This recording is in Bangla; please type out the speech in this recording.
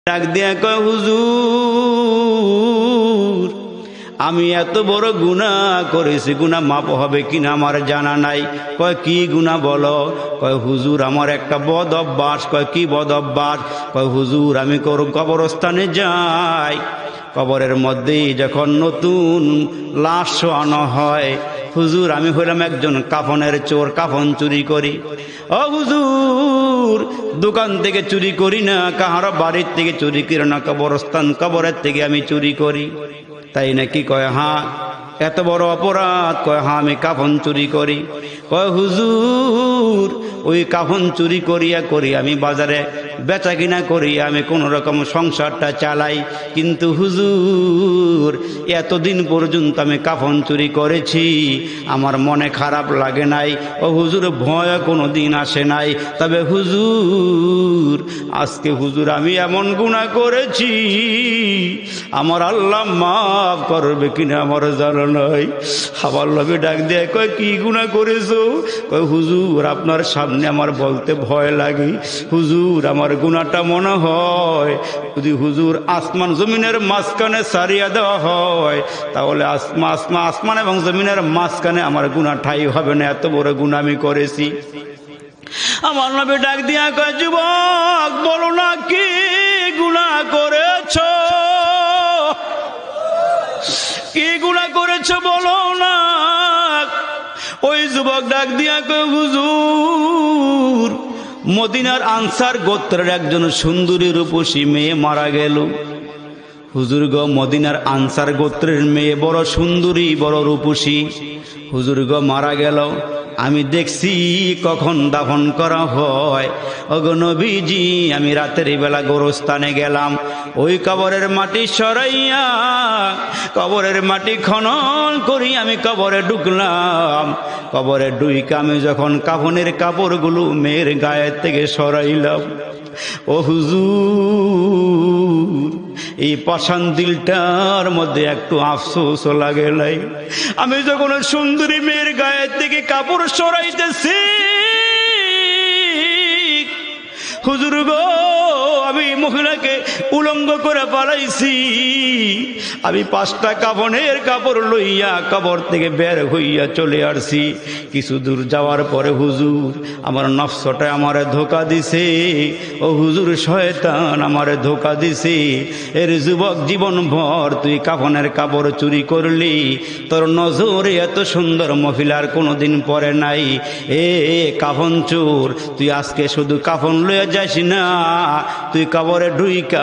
ডাক দিয়া কয়, হুজুর আমি এত বড় গুনাহ করেছি, গুনাহ মাপ হবে কিনা আমার জানা নাই। কয় কি গুনাহ বলো? কয় হুজুর আমার একটা বদ অভ্যাস। কয় কি বদ অভ্যাস? কয় হুজুর আমি কবরস্থানে যাই, কবরের মধ্যে যখন নতুন লাশ শোয়ানো হয়, হুজুর আমি হইলাম একজন কাফনের চোর, কাফন চুরি করি। ও হুজুর দোকান থেকে চুরি করি না, কাহার বাড়ির থেকে চুরি করি না, কবরস্থান কবরের থেকে আমি চুরি করি। তাই নাকি? কয় হ্যাঁ। এত বড় অপরাধ? কয় হ্যাঁ আমি কাফন চুরি করি। কয় হুজুর ওই কাফন চুরি করি আমি বাজারে বেচা কিনা করি, আমি কোন রকম সংসারটা চালাই, কিন্তু হুজুর এতদিন পর্যন্ত আমি কাফন চুরি করেছি, আমার মনে খারাপ লাগে নাই। ও হুজুর ভয় কোনো দিন আসে নাই। তবে হুজুর আজকে হুজুর আমি এমন গুনাহ করেছি, আমার আল্লাহ মাফ করবে কিনা আমার জানা নাই। আমার নবী ডাক দিয়ে কয় কি গুনাহ করেছো? কয় হুজুর আপনার সামনে আমার বলতে ভয় লাগে, হুজুর আমার গুনাহটা মনে হয় যদি হুজুর আসমান জমিনের মাঝখানে সারিয়া দেওয়া হয়, তাহলে আসমান এবং জমিনের মাঝখানে আমার গুনাহ ঠাই হবে না, এত বড় গুনাহ আমি করেছি। আমার নবী ডাক দিয়া কয়, যুবক বলো না কি গুনাহ করেছো? কি গুনাহ করেছো বলো না। ওই যুবক ডাক দিয়া কয়, হুজুর মদিনার আনসার গোত্রের একজন সুন্দরী রূপসী মেয়ে মারা গেল। হুজুর গো মদিনার আনসার গোত্রের মেয়ে বড় সুন্দরী, বড় রূপসী, হুজুর গো মারা গেল। আমি দেখছি কখন দাফন করা হয়। ওগো নবীজি আমি রাতের বেলা গোরস্থানে গেলাম, ওই কবরের মাটি সরাইয়া কবরের মাটি খনন করি আমি কবরে ঢুকলাম। কবরে ঢুইকা আমি যখন কাফনের কাপড়গুলো মেয়ের গায়ের থেকে সরাইলাম, ও হুজুর এই পাষাণ দিলটার মধ্যে একটু আফসোস লাগে নাই। আমি যখন সুন্দরী মেয়ের গায়ের থেকে কাপড় সরাইতেছি, হুজুর গো আমি মহিলাকে উলঙ্গ করে পালাইছি। আমি 5টা কাফনের কাপড় লইয়া কবর থেকে বের হইয়া চলে আসছি। কিছু দূর যাওয়ার পরে হুজুর আমার নফসটা আমারে ধোকা দিছে। ও হুজুর শয়তান আমারে ধোকা দিছে। এর যুবক জীবন ভর তুই কাফনের কাপড় চুরি করলি, তোর নজরে এত সুন্দর মহিলার কোনোদিন পরে নাই। এ কাফন চোর, তুই আজকে শুধু কাফন লইয়া যাস না, তুই কবরে ঢুইকা